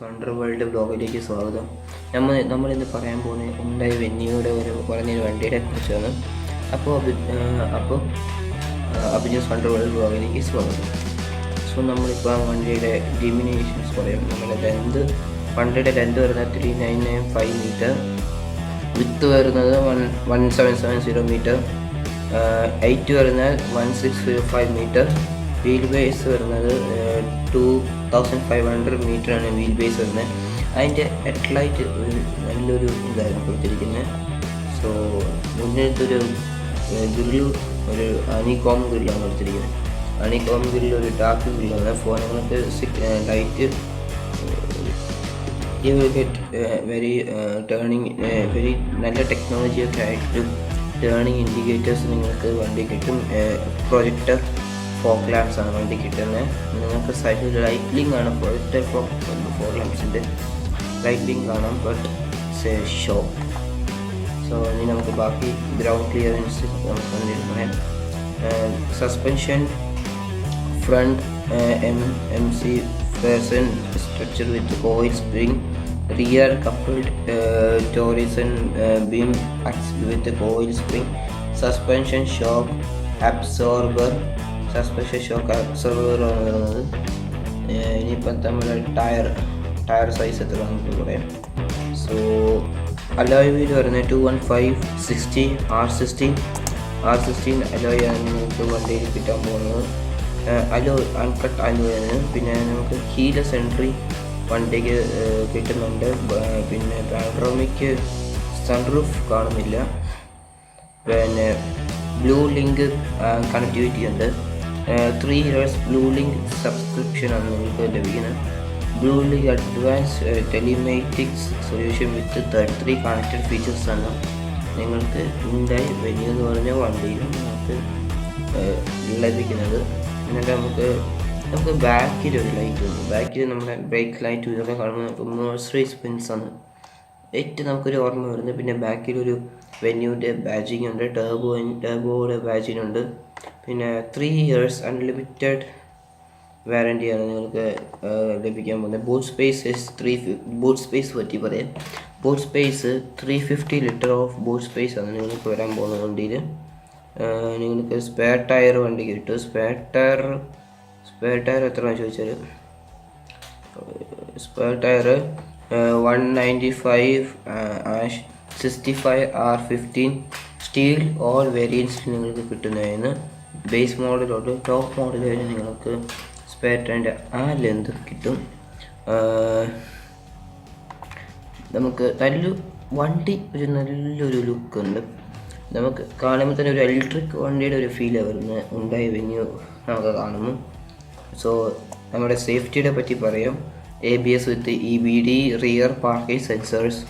Wonderworld ബ്ലോഗിലേക്ക് സ്വാഗതം. നമ്മളിന്ന് പറയാൻ പോകുന്നത് ഹ്യുണ്ടായി വെന്യൂയുടെ പറഞ്ഞൊരു വണ്ടിയെ കുറിച്ചാണ്. അപ്പോൾ അഭിന്യൂസ് വണ്ടർവേൾഡ് ബ്ലോഗിലേക്ക് സ്വാഗതം. സോ നമ്മളിപ്പോൾ ആ വണ്ടിയുടെ ഡിമിനേഷൻസ് പറയാം. നമ്മുടെ വണ്ടിയുടെ ലെന്ത് വരുന്നത് 3995 മീറ്റർ, വിത്ത് വരുന്നത് 1770 മീറ്റർ, ഹൈറ്റ് വരുന്നത് 1605 മീറ്റർ, വീൽ ബേസ് വരുന്നത് 2500 മീറ്ററാണ് വീൽ ബേസ് വരുന്നത്. അതിൻ്റെ ഹെഡ്ലൈറ്റ് നല്ലൊരു ഇതായിരുന്നു കൊടുത്തിരിക്കുന്നത്. സോ മുന്നിലത്തൊരു ഗ്രില്ല് ഒരു അണികോം ഗ്രില്ലാണ് കൊടുത്തിരിക്കുന്നത്. അണികോം ഗ്രില്ല് ഒരു ഡാർക്ക് ഗ്രില്ലാണ്. ഫോണുകൾക്ക് light you will get very turning very നല്ല ടെക്നോളജിയൊക്കെ ആയിട്ട് ടേണിങ് ഇൻഡിക്കേറ്റേഴ്സ് നിങ്ങൾക്ക് വണ്ടി കിട്ടും. പ്രൊജക്ടർ ഫോഗ് ലാംപ്സ് ആണ് വണ്ടി കിട്ടുന്നത്. നിങ്ങൾക്ക് സൈഡിൽ ലൈറ്റ്ലിംഗ് ആണ്, പ്രൊജക്ടർ ഫോഗ് ലാംപ്സിൻ്റെ ലൈറ്റ്ലിംഗ് കാണാം. But it's a show. So ഇനി നമുക്ക് ബാക്കി ഗ്രൗണ്ട് ക്ലിയറൻസ് നമുക്ക് പറയാം. Suspension front MC person structure with coil spring, rear coupled torsion beam axle with coil spring, suspension shock absorber ഇനിയിപ്പം നമ്മുടെ ടയർ സൈസ് എത്ര നമുക്ക് പറയാം. സോ അലോയ് വീൽ വരുന്നത് 215/60 R16 അലോയ് ആണ് നിങ്ങൾക്ക് വണ്ടിയിൽ കിട്ടാൻ പോകുന്നത്. അൺകട്ട് അലോയാണ്. പിന്നെ നമുക്ക് കീലെസ് എൻട്രി വണ്ടിക്ക് കിട്ടുന്നുണ്ട്. പിന്നെ പാനോറമിക് സൺറൂഫ് കാണുന്നില്ല. പിന്നെ ബ്ലൂ ലിങ്ക് കണക്ടിവിറ്റി ഉണ്ട്. 3 years ബ്ലൂ ലിങ്ക് സബ്സ്ക്രിപ്ഷനാണ് നിങ്ങൾക്ക് ലഭിക്കുന്നത്. Blue Link advance telematics solution with 33 connected ഫീച്ചേഴ്സാണ് നിങ്ങൾക്ക് ഹ്യുണ്ടായി വെന്യൂ എന്ന് പറഞ്ഞ വണ്ടിയിൽ നിങ്ങൾക്ക് ലഭിക്കുന്നത്. എന്നിട്ട് നമുക്ക് ബാക്കിലൊരു ലൈറ്റ് ഉണ്ട്. ബാക്കിൽ നമ്മുടെ ബ്രേക്ക് ലൈറ്റ് ഇതൊക്കെ കാണുമ്പോൾ നമുക്ക് മെഴ്സറൈസ് ബെൻസാണ് ഏറ്റവും നമുക്കൊരു ഓർമ്മ വരുന്നത്. പിന്നെ ബാക്കിലൊരു വെന്യൂൻ്റെ ബാജിങ് ഉണ്ട്, ടേബോയുടെ ബാജിങ് ഉണ്ട്. പിന്നെ 3 years അൺലിമിറ്റഡ് വാറൻറ്റിയാണ് നിങ്ങൾക്ക് ലഭിക്കാൻ പോകുന്നത്. ബൂട്ട് സ്പേസ് പറ്റി പറയാം. Boot space 350 litre of boot space ആണ് നിങ്ങൾക്ക് വരാൻ പോകുന്ന വണ്ടിയിൽ. നിങ്ങൾക്ക് സ്പെയർ ടയർ വണ്ടി കിട്ടും. സ്പെയർ ടയർ എത്രയാണെന്ന് ചോദിച്ചാൽ spare tyre 195/65 R15 steel all വേരിയൻസിൽ നിങ്ങൾക്ക് കിട്ടുന്നതിന് ബേസ് മോഡലോട്ട് ടോപ്പ് മോഡൽ വരെ നിങ്ങൾക്ക് സ്പെയർ ടയറിൻ്റെ ആ ലെന്ത് കിട്ടും. നമുക്ക് വണ്ടി നല്ലൊരു ലുക്കുണ്ട്. നമുക്ക് കാണുമ്പോൾ തന്നെ ഒരു ഇലക്ട്രിക് വണ്ടിയുടെ ഒരു ഫീലാണ് വരുന്നത് ഹ്യുണ്ടായി വെന്യൂ നമുക്ക് കാണുന്നു. സോ നമ്മുടെ സേഫ്റ്റിയുടെ പറ്റി പറയാം. ABS with EBD, rear parking sensors,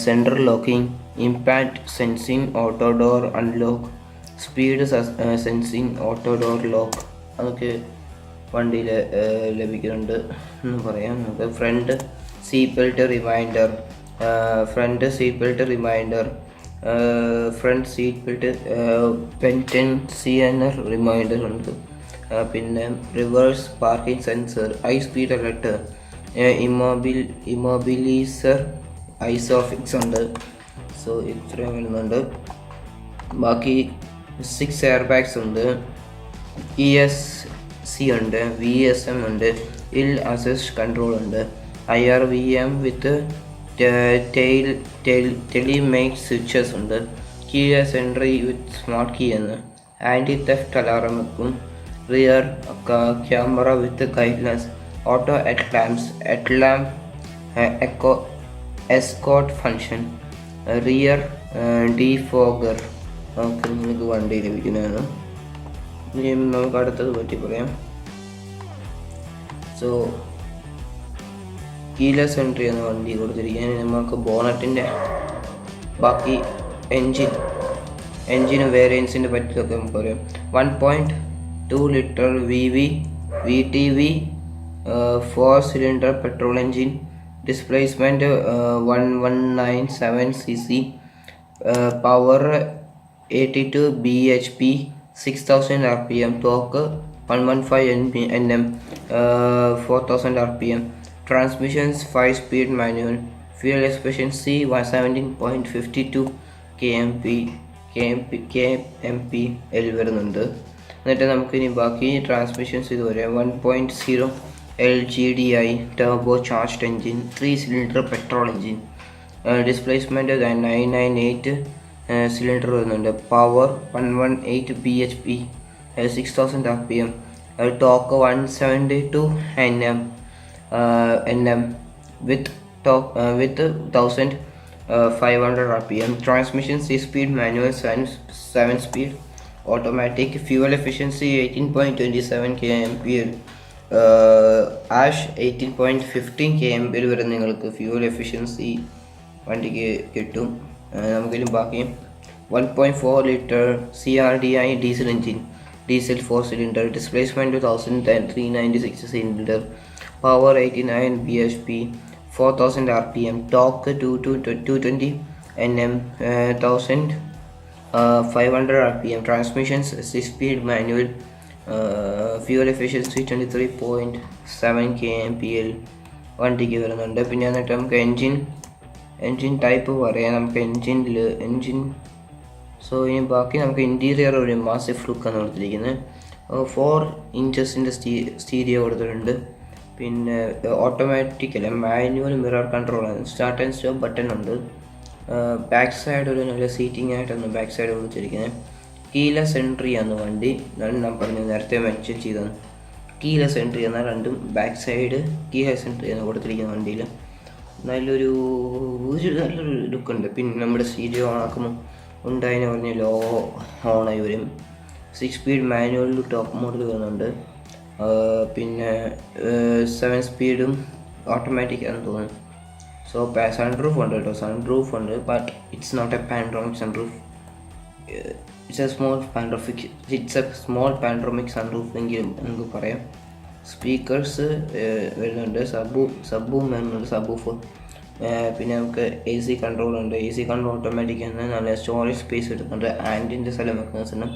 central locking, impact sensing, auto door unlock, speed sensing, auto door lock അതൊക്കെ വണ്ടിയിൽ ലഭിക്കുന്നുണ്ട് എന്ന് പറയാം. നമുക്ക് front seat belt reminder, front seat belt pretensioner reminder ഉണ്ട്. പിന്നെ reverse parking sensor, high speed alert, immobiliser, Isofix ഉണ്ട്. So ഇത്രയും വരുന്നുണ്ട്. ബാക്കി 6 എയർ ബാഗ്സ് ഉണ്ട്. ESC ഉണ്ട്, VSM ഉണ്ട്, ഹിൽ അസിസ്റ്റ് കൺട്രോൾ ഉണ്ട്, IRVM വിത്ത് ടെലിമേറ്റ് സ്വിച്ചസ് ഉണ്ട്, കീലെസ് എൻട്രി വിത്ത് സ്മാർട്ട് കീ എന്ന്, ആൻറ്റി തെഫ്റ്റ് അലാറം വെക്കും, റിയർ ക്യാമറ വിത്ത് guidelines, auto headlamp escort function, rear defogger നമുക്ക് നിങ്ങൾക്ക് വണ്ടി ലഭിക്കുന്നതാണ്. ഇനി നമുക്ക് അടുത്തത് പറ്റി പറയാം. സോ കീലെസ് എൻട്രി എന്ന വണ്ടി കൊടുത്തിരിക്കുകയാണ്. നമുക്ക് ബോണറ്റിൻ്റെ ബാക്കി എൻജിന് വേരിയൻസിൻ്റെ പറ്റിയൊക്കെ നമുക്ക് പറയാം. 1.2 litre VTV 4 cylinder petrol engine, displacement 1197 cc, power 82 bhp, 6000 rpm, torque 115 Nm, 4000 rpm, Transmissions 5-speed manual. Fuel efficiency 17.52 kmpl വരുന്നുണ്ട്. എന്നിട്ട് നമുക്കിനി ബാക്കി ട്രാൻസ്മിഷൻസ് ഇതുവരെ 1.0 LGDI turbo charged engine, 3-cylinder petrol engine, displacement 998 cylinder വരുന്നുണ്ട്. Power 118 bhp, 6000 rpm, torque 172 Nm with 1500 rpm. Transmission 6-speed manual, 7-speed automatic. Fuel efficiency 18.27 kmpl, ash 18.15 kmpl വരെ നിങ്ങൾക്ക് fuel efficiency വണ്ടിക്ക് കിട്ടും. നമുക്കിനി ബാക്കി 1.4 litre CRDI diesel engine, diesel 4 cylinder, displacement 1396 cylinder, power 89 bhp, 4000 rpm, torque 220 Nm, 1500 rpm. Transmissions 6-speed manual, fuel efficiency 23.7 kmpl വണ്ടിക്ക് വരുന്നുണ്ട്. പിന്നെ എന്നിട്ട് നമുക്ക് എൻജിൻ ടൈപ്പ് പറയാം. നമുക്ക് എൻജിൻ സോ ഇനി ബാക്കി നമുക്ക് ഇൻറ്റീരിയർ ഒരു മാസിഫ് ലുക്കാണ് കൊടുത്തിരിക്കുന്നത്. 4 ഇഞ്ചസിൻ്റെ സ്റ്റീരിയോ കൊടുത്തിട്ടുണ്ട്. പിന്നെ ഓട്ടോമാറ്റിക് അല്ല, മാനുവൽ മിറർ കൺട്രോളാണ്. സ്റ്റാർട്ട് ആൻഡ് സ്റ്റോപ്പ് ബട്ടൺ ഉണ്ട്. ബാക്ക് സൈഡ് ഒരു നല്ല സീറ്റിംഗ് ആയിട്ടാണ് ബാക്ക് സൈഡ് കൊടുത്തിരിക്കുന്നത്. കീലെസ് എൻട്രി ആണ് വണ്ടി. ഞാൻ പറഞ്ഞത് നേരത്തെ മെൻഷൻ ചെയ്തതാണ്. കീലെസ് എൻട്രി എന്നാൽ രണ്ടും ബാക്ക് സൈഡ് കീലെസ് എൻട്രി ആണ് കൊടുത്തിരിക്കുന്ന വണ്ടിയിൽ. നല്ലൊരു ലുക്കുണ്ട്. പിന്നെ നമ്മുടെ സ്റ്റീരിയോ ഓണാക്കുമ്പോൾ ഉണ്ടായെന്ന് പറഞ്ഞ ലോ ഓണായി വരും. 6-സ്പീഡ് മാനുവൽ ടോപ്പ് മോഡൽ വരുന്നുണ്ട്. പിന്നെ 7 സ്പീഡും ഓട്ടോമാറ്റിക് ആണെന്ന് തോന്നുന്നു. സോ സൺറൂഫ് ഉണ്ട് കേട്ടോ, സൺറൂഫ് ഉണ്ട്. But it's not a panoramic sunroof. It's a small panoramic sunroof എങ്കിലും നമുക്ക് പറയാം. സ്പീക്കേഴ്സ് വരുന്നുണ്ട്, സബ്ബും വരുന്നുണ്ട്, സബ്ബൂഫ്. പിന്നെ നമുക്ക് AC കൺട്രോൾ ഉണ്ട്. AC കൺട്രോൾ ഓട്ടോമാറ്റിക് ആണ്. നല്ല സ്റ്റോറേജ് സ്പേസ് എടുക്കുന്നുണ്ട്. ആൻറ്റിൻ്റെ സ്ഥലം വെക്കുന്ന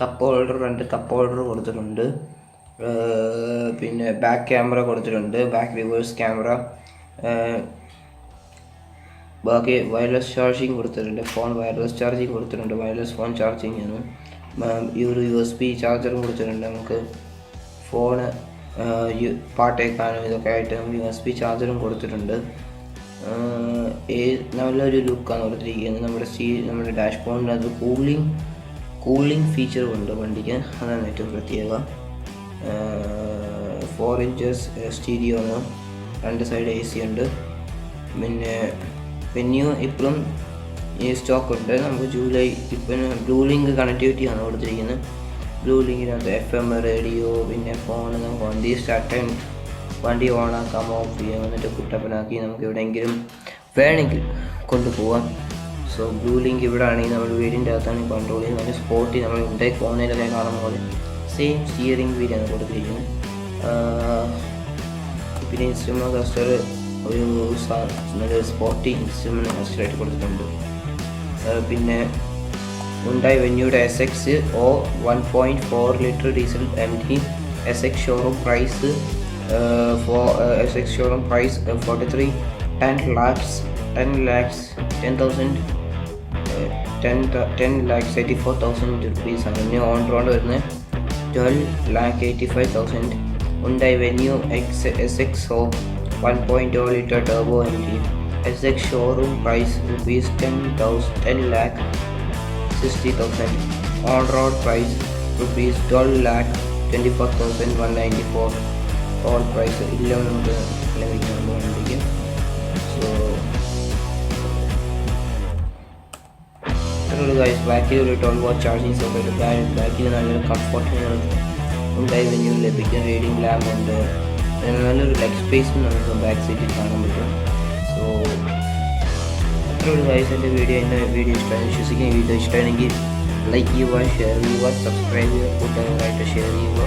കപ്പ് ഹോൾഡർ കൊടുത്തിട്ടുണ്ട്. പിന്നെ ബാക്ക് ക്യാമറ കൊടുത്തിട്ടുണ്ട്, ബാക്ക് റിവേഴ്സ് ക്യാമറ. ബാക്കി വയർലെസ് ചാർജിങ് കൊടുത്തിട്ടുണ്ട്. ഫോൺ വയർലെസ് ചാർജിങ് കൊടുത്തിട്ടുണ്ട്. വയർലെസ് ഫോൺ ചാർജിങ് ആണ്. ഈ ഒരു USB ചാർജറും കൊടുത്തിട്ടുണ്ട്. നമുക്ക് ഫോണ് പാട്ട് കേൾക്കാനും ഇതൊക്കെ ആയിട്ട് USB ചാർജറും കൊടുത്തിട്ടുണ്ട്. നല്ലൊരു ലുക്കാണ് കൊടുത്തിരിക്കുന്നത്. നമ്മുടെ ഡാഷ് ബോർഡിനകത്ത് കൂളിംഗ് ഫീച്ചറും ഉണ്ട് വണ്ടിക്ക്. അതാണ് ഏറ്റവും പ്രത്യേകത. 4 ഇഞ്ചസ് സ്റ്റീരിയോ ആണ്. 2 സൈഡ് AC ഉണ്ട്. പിന്നെ വെന്യൂ ഇപ്പോഴും ഈ സ്റ്റോക്ക് ഉണ്ട്. നമുക്ക് ജൂലൈ ഇപ്പം ബ്ലൂ ലിങ്ക് കണക്ടിവിറ്റി ആണ് കൊടുത്തിരിക്കുന്നത്. ബ്ലൂ ലിങ്കിനകത്ത് FM റേഡിയോ, പിന്നെ ഫോൺ, നമുക്ക് വണ്ടി സ്റ്റാർട്ട് വണ്ടി ഓണാക്കാം, ഓഫ് ചെയ്യാം, എന്നിട്ട് കുട്ടപ്പനാക്കി നമുക്ക് എവിടെയെങ്കിലും വേണമെങ്കിൽ കൊണ്ടുപോകാം. സോ ബ്ലൂ ലിങ്ക് ഇവിടെ ആണെങ്കിൽ നമ്മൾ വീടിൻ്റെ അകത്താണ് കൺട്രോൾ ചെയ്യുന്നത്. നല്ല സ്പോട്ടിൽ നമ്മൾ ഇവിടെ ഫോണിലൊക്കെ കാണുന്ന പോലെ സെയിം സ്റ്റിയറിംഗ് വീലാണ് കൊടുത്തിരിക്കുന്നത്. പിന്നെ ഇൻസ്ട്രുമെൻ്റ് ക്ലസ്റ്റർ ഒരു നല്ല സ്പോർട്ടി ഇൻസ്ട്രുമെൻ്റ് ക്ലസ്റ്ററായിട്ട് കൊടുത്തിട്ടുണ്ട്. പിന്നെ HYUNDAI വെന്യൂയുടെ SX 1.4 litre diesel MT SX showroom price 43 10 lakhs 84,000 rupees ആണ്. ഇനി ഓൺ റോഡ് വരുന്നത് 12,85,000. HYUNDAI Venue SX 1.0 litre turbo engine SX showroom price ₹10,60,000. On road price ₹12,24,194. All price ഇല്ല നമുക്ക് ലഭിക്കുന്ന വണ്ടിക്ക്. സോ ഗൈസ്, ബാക്കിൽ ഒരു 12 വാട്ട് ചാർജിങ് സോക്കറ്റ്, ബാക്കിൽ നല്ലൊരു കംഫർട്ട് HYUNDAI വെന്യൂ ലഭിക്കും. റീഡിംഗ് ലാമ്പ് ഉണ്ട്. നല്ലൊരു ലെഗ് സ്പേസും നമുക്ക് ബാക്ക് സീറ്റിൽ കാണാൻ പറ്റും. സോ അത്രയുള്ള ഗൈസ് എൻ്റെ വീഡിയോ ഇഷ്ടമായി വിശ്വസിക്കുന്ന. വീഡിയോ ഇഷ്ടമാണെങ്കിൽ ലൈക്ക് ചെയ്യുക, ഷെയർ ചെയ്യുക, സബ്സ്ക്രൈബ് ചെയ്യുക, കൂട്ടുകാരായിട്ട് ഷെയർ ചെയ്യുക.